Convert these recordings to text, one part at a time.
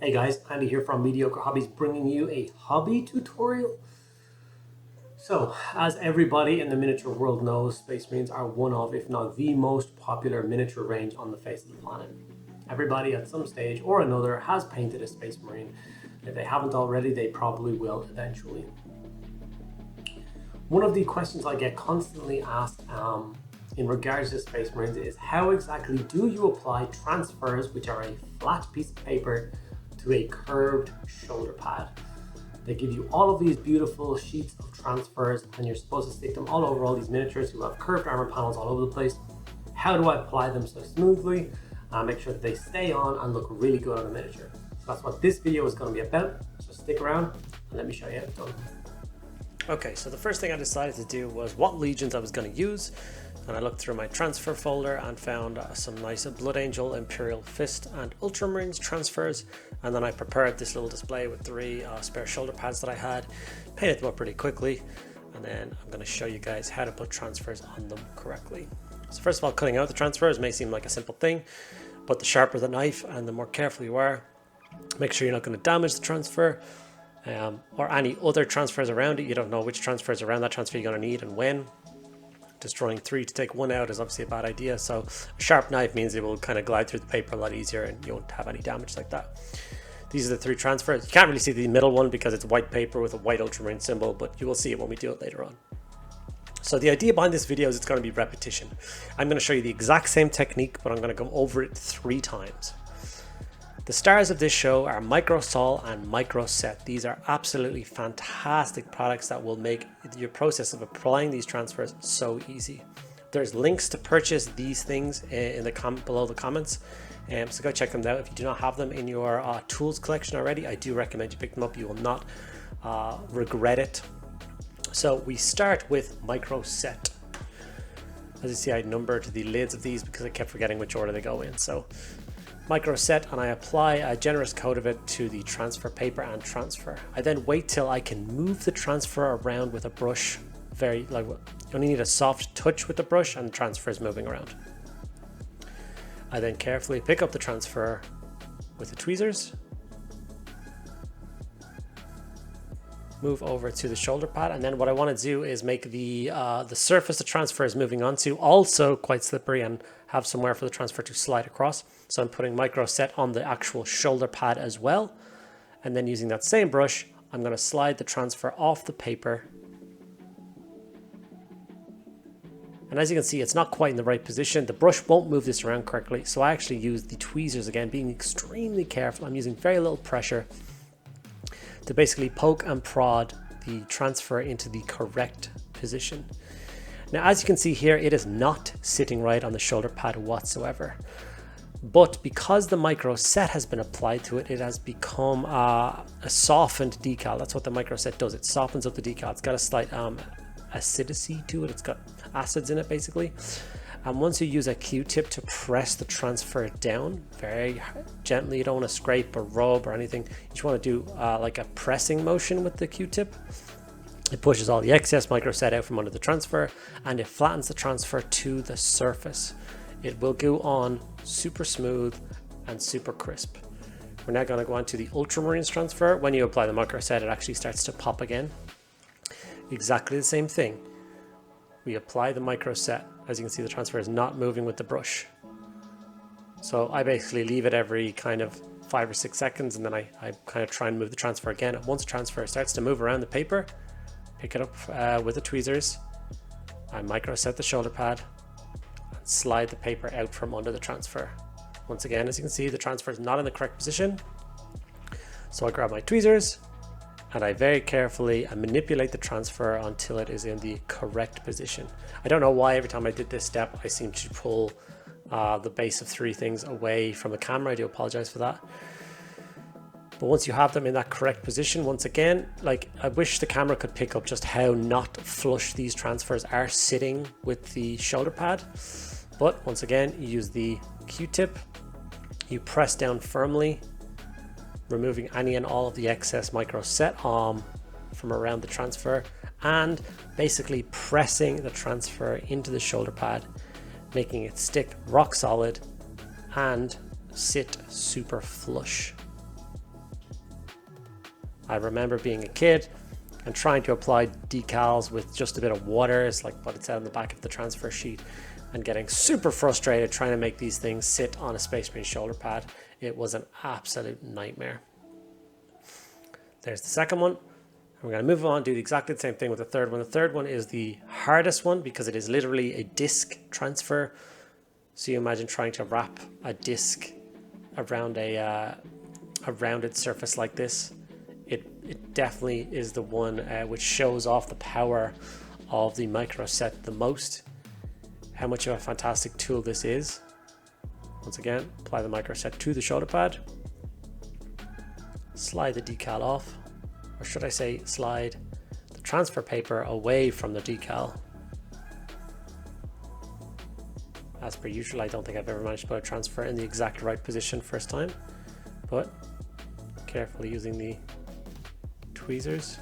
Hey guys, Andy here from Mediocre Hobbies, bringing you a hobby tutorial. So, as everybody in the miniature world knows, Space Marines are one of, if not the most popular miniature range on the face of the planet. Everybody at some stage or another has painted a Space Marine. If they haven't already, they probably will eventually. One of the questions I get constantly asked in regards to Space Marines is how exactly do you apply transfers, which are a flat piece of paper, to a curved shoulder pad. They give you all of these beautiful sheets of transfers and you're supposed to stick them all over all these miniatures who have curved armor panels all over the place. How do I apply them so smoothly and make sure that they stay on and look really good on a miniature? So that's what this video is going to be about. So stick around and let me show you how it's done. Okay, so the first thing I decided to do was what legions I was going to use, and I looked through my transfer folder and found some nice Blood Angel, Imperial Fist and Ultramarines transfers, and then I prepared this little display with 3 spare shoulder pads that I had, painted them up pretty quickly, and then I'm going to show you guys how to put transfers on them correctly. So first of all, cutting out the transfers may seem like a simple thing, but the sharper the knife and the more careful you are, make sure you're not going to damage the transfer. Or any other transfers around it. You don't know which transfers around that transfer you're going to need and when. Destroying 3 to take 1 out is obviously a bad idea, so a sharp knife means it will kind of glide through the paper a lot easier and you won't have any damage like that. These are the 3 transfers. You can't really see the middle one because it's white paper with a white Ultramarine symbol, but you will see it when we do it later on. So the idea behind this video is it's going to be repetition. I'm going to show you the exact same technique, but I'm going to go over it 3 times. The stars of this show are Micro Sol and Micro Set. These are absolutely fantastic products that will make your process of applying these transfers so easy. There's links to purchase these things in the below the comments, so go check them out. If you do not have them in your tools collection already, I do recommend you pick them up. You will not regret it. So we start with Micro Set. As you see, I numbered the lids of these because I kept forgetting which order they go in. So Micro Set, and I apply a generous coat of it to the transfer paper and transfer. I then wait till I can move the transfer around with a brush. You only need a soft touch with the brush and the transfer is moving around. I then carefully pick up the transfer with the tweezers, move over to the shoulder pad, and then what I want to do is make the surface the transfer is moving onto also quite slippery and have somewhere for the transfer to slide across. So I'm putting Micro Set on the actual shoulder pad as well, and then using that same brush I'm going to slide the transfer off the paper, and as you can see it's not quite in the right position. The brush won't move this around correctly, so I actually use the tweezers again, being extremely careful. I'm using very little pressure to basically poke and prod the transfer into the correct position. Now as you can see here, it is not sitting right on the shoulder pad whatsoever, but because the Micro Set has been applied to it, it has become a softened decal. That's what the Micro Set does. It softens up the decal. It's got a slight acidity to it. It's got acids in it basically. And once you use a Q-tip to press the transfer down very gently, you don't want to scrape or rub or anything. You just want to do like a pressing motion with the Q-tip. It pushes all the excess Micro Set out from under the transfer and it flattens the transfer to the surface. It will go on super smooth and super crisp. We're now going to go on to the Ultramarines transfer. When you apply the Micro Set, it actually starts to pop again. Exactly the same thing. We apply the Micro Set. As you can see, the transfer is not moving with the brush. So I basically leave it every kind of 5 or 6 seconds, and then I kind of try and move the transfer again. And once the transfer starts to move around the paper, pick it up with the tweezers. I Micro Set the shoulder pad and slide the paper out from under the transfer. Once again, as you can see, the transfer is not in the correct position. So I grab my tweezers and I very carefully manipulate the transfer until it is in the correct position. I don't know why every time I did this step I seem to pull the base of 3 things away from the camera. I do apologize for that. But once you have them in that correct position, once again, like I wish the camera could pick up just how not flush these transfers are sitting with the shoulder pad. But once again, you use the Q-tip, you press down firmly, removing any and all of the excess Micro Set from around the transfer, and basically pressing the transfer into the shoulder pad, making it stick rock solid and sit super flush. I remember being a kid and trying to apply decals with just a bit of water, it's like what it said on the back of the transfer sheet, and getting super frustrated trying to make these things sit on a Space Marine shoulder pad. It was an absolute nightmare. There's the second one. We're going to move on, do exactly the same thing with the third one. The third one is the hardest one because it is literally a disc transfer. So you imagine trying to wrap a disc around a rounded surface like this. It definitely is the one which shows off the power of the micro set the most. How much of a fantastic tool this is. Once again, apply the micro set to the shoulder pad. Slide the decal off, or should I say slide the transfer paper away from the decal. As per usual, I don't think I've ever managed to put a transfer in the exact right position first time, but carefully using the tweezers.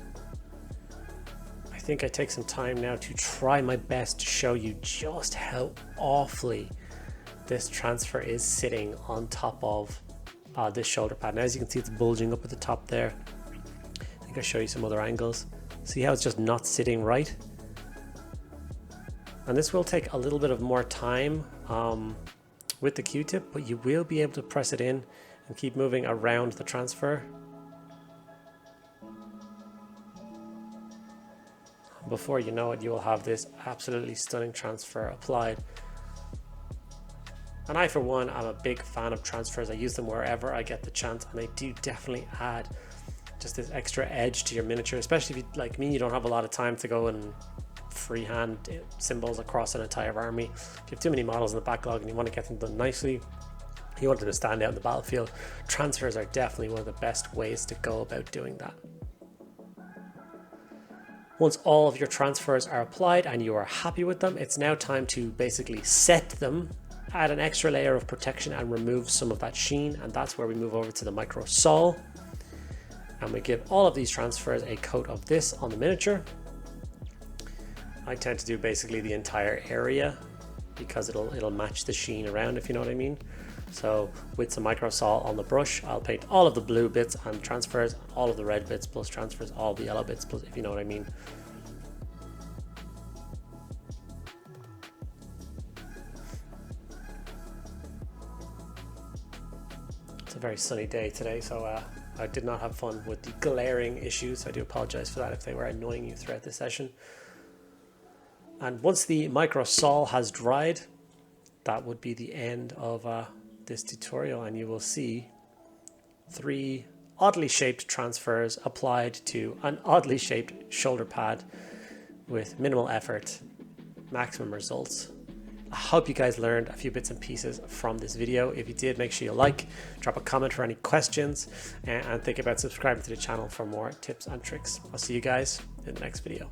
I think I take some time now to try my best to show you just how awfully this transfer is sitting on top of this shoulder pad. And as you can see, it's bulging up at the top there. I think I'll show you some other angles. See how it's just not sitting right? And this will take a little bit of more time with the Q-tip, but you will be able to press it in and keep moving around the transfer. Before you know it, you will have this absolutely stunning transfer applied. And I, for one, am a big fan of transfers. I use them wherever I get the chance, and they do definitely add just this extra edge to your miniature, especially if you, like me, you don't have a lot of time to go and freehand symbols across an entire army. If you have too many models in the backlog and you want to get them done nicely, you want them to stand out in the battlefield, transfers are definitely one of the best ways to go about doing that. Once all of your transfers are applied and you are happy with them, it's now time to basically set them, add an extra layer of protection and remove some of that sheen, and that's where we move over to the micro sol. And we give all of these transfers a coat of this on the miniature. I tend to do basically the entire area because it'll match the sheen around, if you know what I mean. So with some micro sol on the brush, I'll paint all of the blue bits and transfers, all of the red bits plus transfers, all the yellow bits plus, if you know what I mean. It's a very sunny day today, so I did not have fun with the glaring issues. I do apologize for that if they were annoying you throughout the session. And once the micro sol has dried, that would be the end of this tutorial, and you will see 3 oddly shaped transfers applied to an oddly shaped shoulder pad with minimal effort, maximum results. I hope you guys learned a few bits and pieces from this video. If you did, make sure you like, drop a comment for any questions, and think about subscribing to the channel for more tips and tricks. I'll see you guys in the next video.